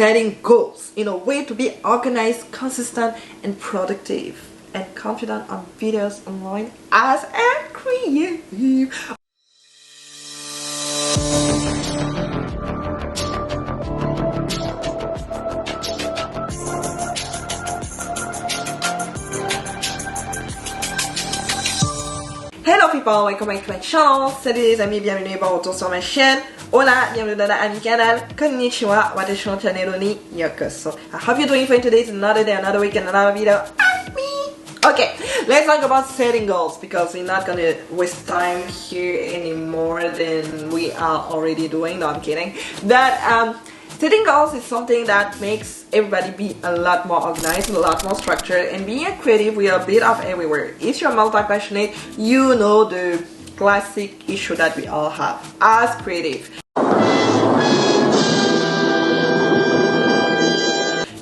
setting goals in a way to be organized, consistent, and productive, and confident on videos online as a creative. Hello people, welcome back to my channel. Salut les amis, bienvenue par retour sur ma chaîne. Hola, bienvenue dans la canal. Konnichiwa, watashi no channel ni yokoso. I hope you're doing fine today. It's another day, another week, and another video. Okay, let's talk about setting goals because we're not gonna waste time here anymore than we are already doing. No, I'm kidding. Setting goals is something that makes everybody be a lot more organized, a lot more structured, and being a creative, we are a bit of everywhere. If you're multi-passionate, you know the classic issue that we all have as creative.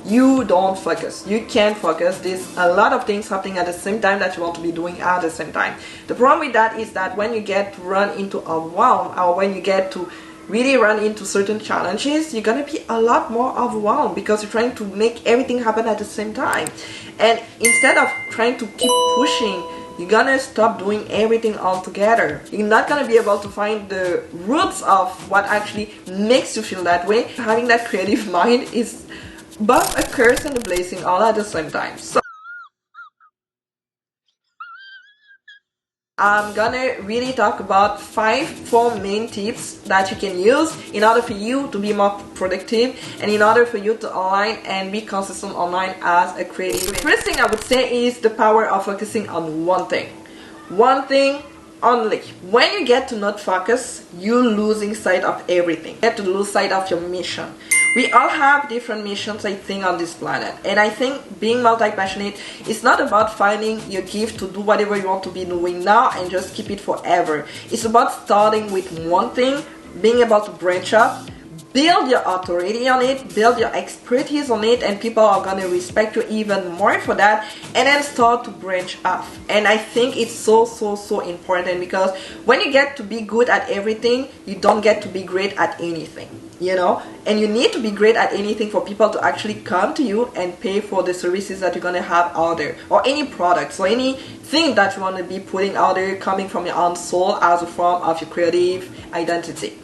You don't focus. You can't focus. There's a lot of things happening at the same time that you want to be doing at the same time. The problem with that is that when you get to run into overwhelm, or when you get to really run into certain challenges, you're gonna be a lot more overwhelmed because you're trying to make everything happen at the same time. And instead of trying to keep pushing, you're gonna stop doing everything all together. You're not gonna be able to find the roots of what actually makes you feel that way. Having that creative mind is both a curse and a blessing all at the same time. So I'm gonna really talk about four main tips that you can use in order for you to be more productive and in order for you to align and be consistent online as a creative. The first thing I would say is the power of focusing on one thing. One thing only. When you get to not focus, you're losing sight of everything. You get to lose sight of your mission. We all have different missions, I think, on this planet. And I think being multi-passionate is not about finding your gift to do whatever you want to be doing now and just keep it forever. It's about starting with one thing, being able to branch out, build your authority on it, build your expertise on it, and people are going to respect you even more for that, and then start to branch off. And I think it's so important because when you get to be good at everything, you don't get to be great at anything. You know, and you need to be great at anything for people to actually come to you and pay for the services that you're going to have out there, or any products or anything that you want to be putting out there coming from your own soul as a form of your creative identity.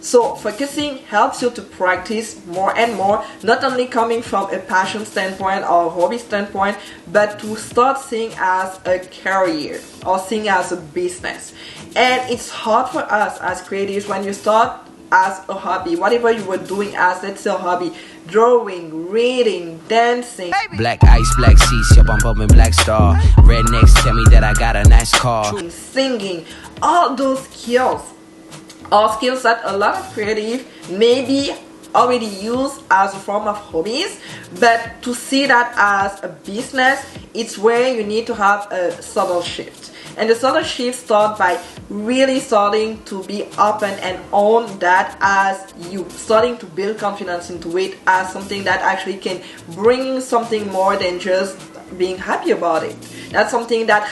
So focusing helps you to practice more and more, not only coming from a passion standpoint or a hobby standpoint, but to start seeing as a career or seeing as a business. And it's hard for us as creatives when you start as a hobby, whatever you were doing as, let's say, a hobby, drawing, reading, dancing. Black ice, black seats, your bump up in black star. Rednecks tell me that I got a nice car. Singing, all those skills are skills that a lot of creative maybe already use as a form of hobbies, but to see that as a business, it's where you need to have a subtle shift. And the subtle shift starts by really starting to be open and own that as you, starting to build confidence into it as something that actually can bring something more than just being happy about it. That's something that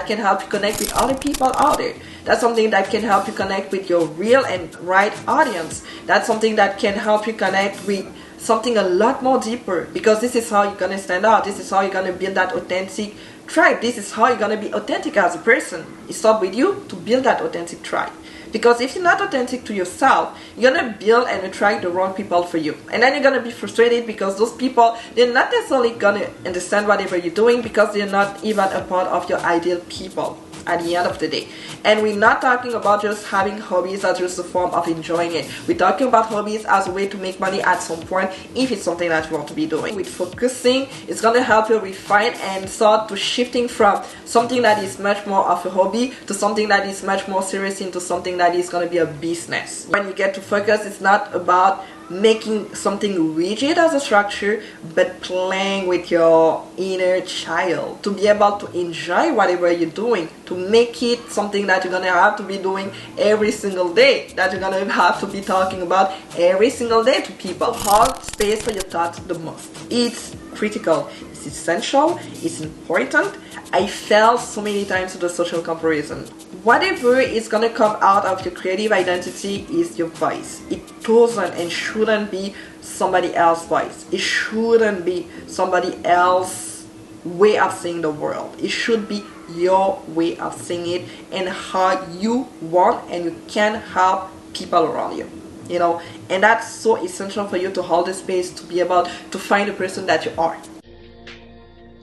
can help you connect with other people out there. That's something that can help you connect with your real and right audience. That's something that can help you connect with something a lot more deeper, because this is how you're gonna stand out. This is how you're gonna build that authentic tribe. This is how you're gonna be authentic as a person. It starts with you to build that authentic tribe. Because if you're not authentic to yourself, you're gonna build and attract the wrong people for you. And then you're gonna be frustrated because those people, they're not necessarily gonna understand whatever you're doing because they're not even a part of your ideal people at the end of the day. And we're not talking about just having hobbies as just a form of enjoying it. We're talking about hobbies as a way to make money at some point if it's something that you want to be doing. With focusing, it's going to help you refine and start to shifting from something that is much more of a hobby to something that is much more serious into something that is going to be a business. When you get to focus, it's not about making something rigid as a structure, but playing with your inner child to be able to enjoy whatever you're doing, to make it something that you're gonna have to be doing every single day, that you're gonna have to be talking about every single day to people. Hold space for your thoughts the most. It's critical, it's essential, it's important. I fell so many times to the social comparison. Whatever is gonna come out of your creative identity is your voice. It doesn't and shouldn't be somebody else's voice. It shouldn't be somebody else's way of seeing the world. It should be your way of seeing it and how you want and you can help people around you. You know, and that's so essential for you to hold the space to be able to find the person that you are.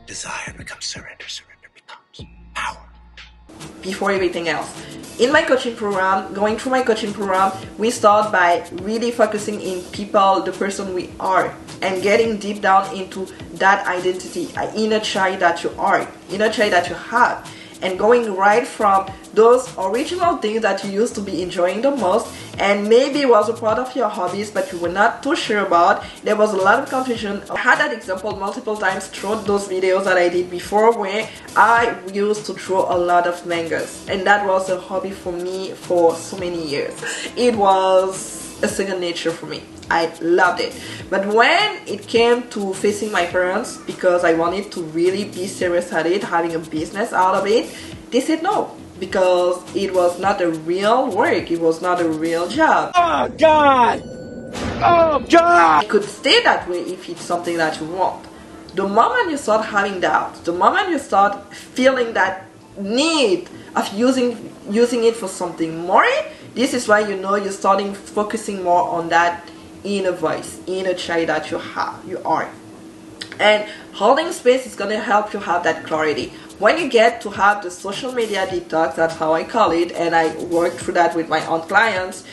Desire becomes surrender, surrender becomes power. Before everything else, in my coaching program, going through my coaching program, we start by really focusing in people, the person we are, and getting deep down into that identity, inner child that you are, inner child that you have, and going right from those original things that you used to be enjoying the most and maybe was a part of your hobbies but you were not too sure about. There was a lot of confusion. I had that example multiple times through those videos that I did before, where I used to draw a lot of mangas, and that was a hobby for me for so many years. It was a second nature for me. I loved it. But when it came to facing my parents, because I wanted to really be serious at it, having a business out of it, they said no, because it was not a real work, it was not a real job. Oh God! Oh God! It could stay that way if it's something that you want. The moment you start having doubts, the moment you start feeling that need of using it for something more, this is why you know you're starting focusing more on that inner voice, inner child that you are. And holding space is going to help you have that clarity. When you get to have the social media detox, that's how I call it, and I work through that with my own clients,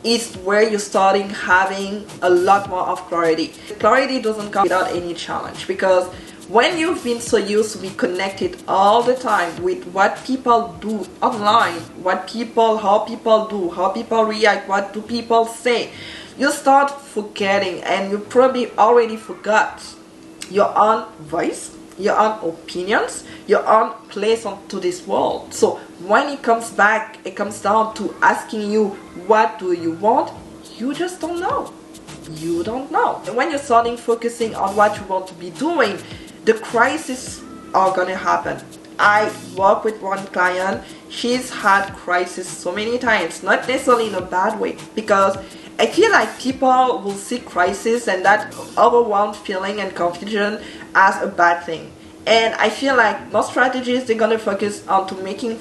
it's where you're starting having a lot more of clarity. Clarity doesn't come without any challenge, because when you've been so used to be connected all the time with what people do online, how people do, how people react, what do people say, you start forgetting, and you probably already forgot your own voice, your own opinions, your own place onto this world. So when it comes back, it comes down to asking you, what do you want? You just don't know. You don't know. And when you're starting focusing on what you want to be doing, the crises are gonna happen. I work with one client. She's had crisis so many times, not necessarily in a bad way, because I feel like people will see crisis and that overwhelmed feeling and confusion as a bad thing. And I feel like most strategies, they're gonna focus on to making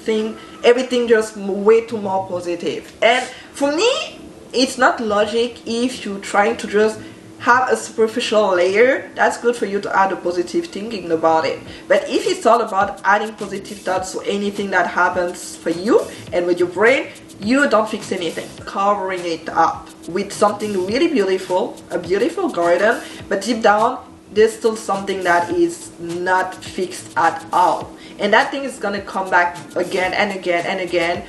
everything just way too more positive. And for me, it's not logic if you're trying to just have a superficial layer. That's good for you to add a positive thinking about it. But if it's all about adding positive thoughts to anything that happens for you and with your brain, you don't fix anything. Covering it up with something really beautiful, a beautiful garden, but deep down, there's still something that is not fixed at all. And that thing is gonna come back again and again and again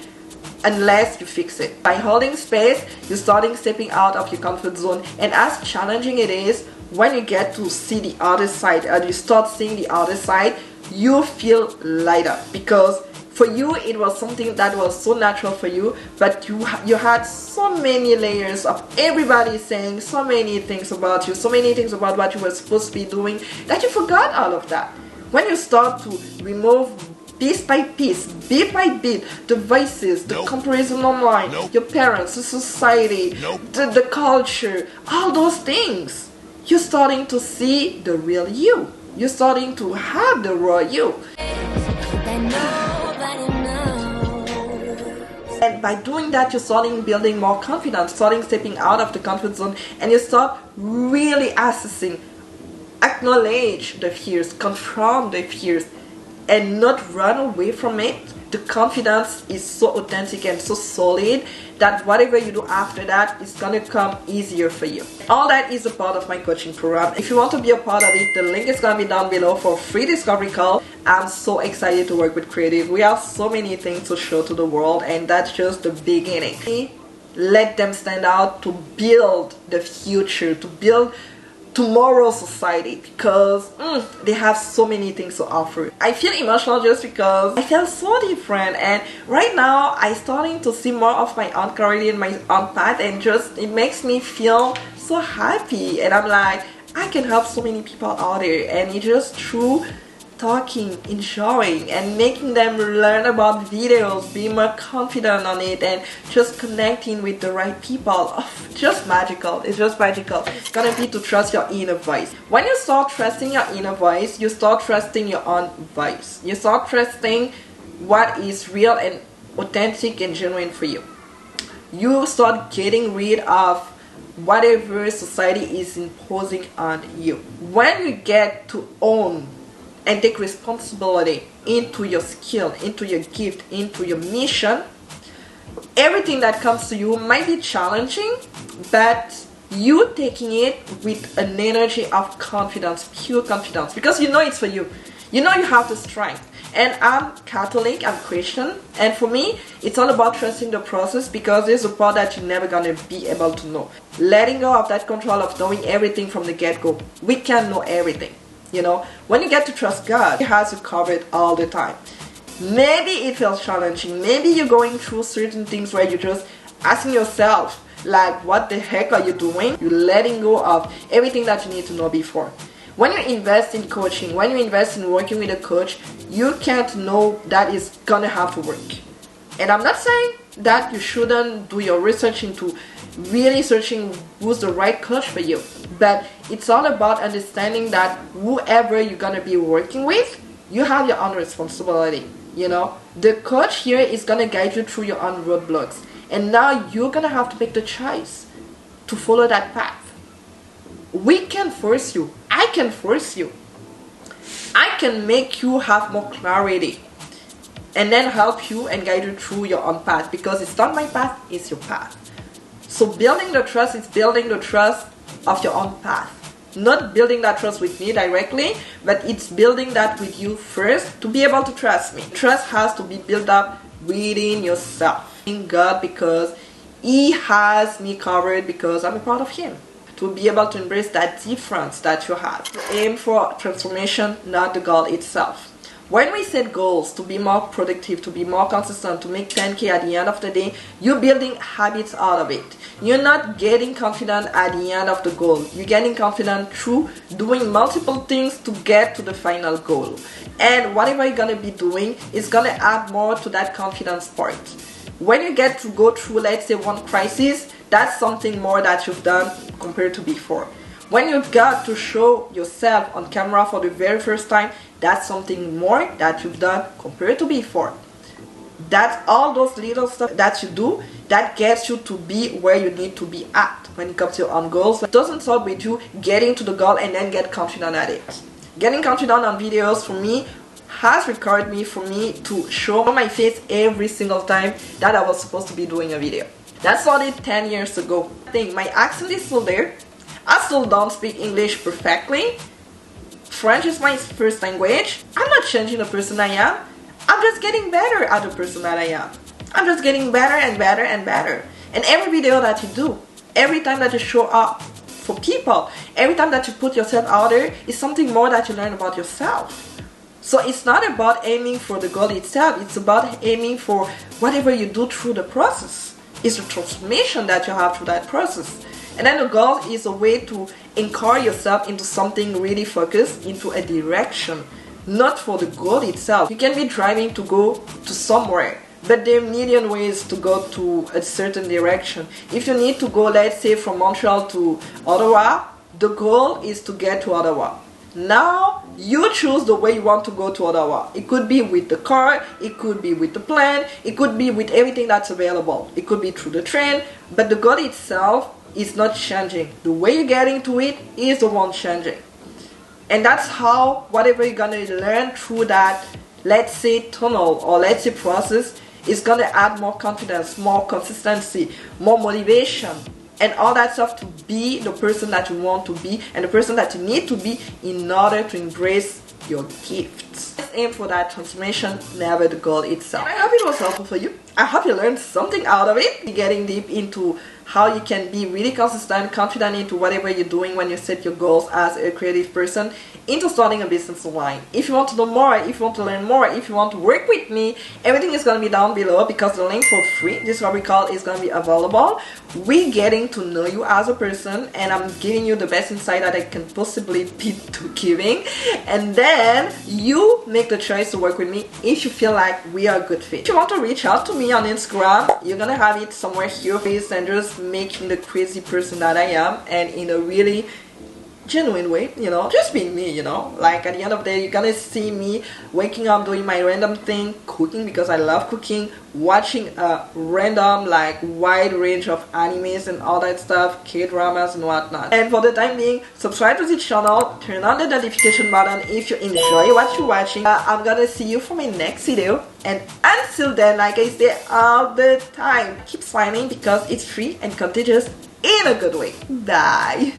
unless you fix it. By holding space, you're starting stepping out of your comfort zone, and as challenging it is, when you get to see the other side and you start seeing the other side, you feel lighter, because for you it was something that was so natural for you, but you had so many layers of everybody saying so many things about you, so many things about what you were supposed to be doing, that you forgot all of that. When you start to remove piece by piece, bit by bit, the voices, the comparison online, your parents, the society, the culture, all those things, you're starting to see the real you. You're starting to have the raw you. And by doing that, you're starting building more confidence, starting stepping out of the comfort zone, and you start really assessing, acknowledge the fears, confront the fears, and not run away from it. The confidence is so authentic and so solid that whatever you do after that is gonna come easier for you. All that is a part of my coaching program. If you want to be a part of it, the link is gonna be down below for a free discovery call. I'm so excited to work with creatives. We have so many things to show to the world, and that's just the beginning. Let them stand out to build the future, to build tomorrow's society, because they have so many things to offer. I feel emotional just because I feel so different, and right now I'm starting to see more of my own clarity and my own path, and just it makes me feel so happy, and I'm like, I can help so many people out there, and it's just through talking, enjoying, and making them learn about videos, be more confident on it, and just connecting with the right people. Oh, just magical. It's just magical. It's gonna be to trust your inner voice. When you start trusting your inner voice, you start trusting your own voice. You start trusting what is real and authentic and genuine for you. You start getting rid of whatever society is imposing on you. When you get to own and take responsibility into your skill, into your gift, into your mission, everything that comes to you might be challenging, but you taking it with an energy of confidence, pure confidence, because you know it's for you. You know you have the strength. And I'm Catholic, I'm Christian, and for me, it's all about trusting the process, because there's a part that you're never gonna be able to know. Letting go of that control of knowing everything from the get-go. We can't know everything, you know. When you get to trust God, He has you covered all the time. Maybe it feels challenging. Maybe you're going through certain things where you're just asking yourself, like, what the heck are you doing? You're letting go of everything that you need to know before. When you invest in coaching, when you invest in working with a coach, you can't know that it's gonna have to work. And I'm not saying that you shouldn't do your research into really searching who's the right coach for you. But it's all about understanding that whoever you're gonna be working with, you have your own responsibility. You know, the coach here is gonna guide you through your own roadblocks. And now you're gonna have to make the choice to follow that path. We can force you. I can force you. I can make you have more clarity and then help you and guide you through your own path, because it's not my path, it's your path. So building the trust is building the trust of your own path. Not building that trust with me directly, but it's building that with you first to be able to trust me. Trust has to be built up within yourself. In God, because He has me covered, because I'm a part of Him. To be able to embrace that difference that you have. To aim for transformation, not the goal itself. When we set goals to be more productive, to be more consistent, to make 10K at the end of the day, you're building habits out of it. You're not getting confident at the end of the goal. You're getting confident through doing multiple things to get to the final goal. And whatever you're going to be doing is going to add more to that confidence part. When you get to go through, let's say, one crisis, that's something more that you've done compared to before. When you've got to show yourself on camera for the very first time, that's something more that you've done compared to before. That's all those little stuff that you do that gets you to be where you need to be at when it comes to your own goals. It doesn't start with you getting to the goal and then get confident at it. Getting confident on videos for me has required me to show my face every single time that I was supposed to be doing a video. That started 10 years ago. I think my accent is still there. I still don't speak English perfectly. French is my first language. I'm not changing the person I am. I'm just getting better at the person that I am. I'm just getting better and better and better. And every video that you do, every time that you show up for people, every time that you put yourself out there, is something more that you learn about yourself. So it's not about aiming for the goal itself. It's about aiming for whatever you do through the process. It's the transformation that you have through that process. And then the goal is a way to anchor yourself into something really focused, into a direction, not for the goal itself. You can be driving to go to somewhere, but there are a million ways to go to a certain direction. If you need to go, let's say, from Montreal to Ottawa, the goal is to get to Ottawa. Now, you choose the way you want to go to Ottawa. It could be with the car, it could be with the plane, it could be with everything that's available. It could be through the train, but the goal itself is not changing. The way you're getting to it is the one changing. And that's how whatever you're going to learn through that, let's say, tunnel or let's say process, is going to add more confidence, more consistency, more motivation, and all that stuff to be the person that you want to be and the person that you need to be in order to embrace your gifts. Let's aim for that transformation, never the goal itself. I hope it was helpful for you. I hope you learned something out of it. Getting deep into how you can be really consistent, confident into whatever you're doing when you set your goals as a creative person into starting a business online. If you want to know more, if you want to learn more, if you want to work with me, everything is going to be down below, because the link for free discovery call is going to be available. We're getting to know you as a person, and I'm giving you the best insight that I can possibly be to giving, and then you make the choice to work with me if you feel like we are a good fit. If you want to reach out to me on Instagram, you're gonna have it somewhere here, face, and just making the crazy person that I am, and in a really genuine way, you know, just being me, you know. Like at the end of the day, you're gonna see me waking up, doing my random thing, cooking because I love cooking, watching a random like wide range of animes and all that stuff, K-dramas and whatnot. And for the time being, subscribe to the channel, turn on the notification button if you enjoy what you're watching. I'm gonna see you for my next video, and until then, like I say all the time, keep smiling because it's free and contagious in a good way. Bye.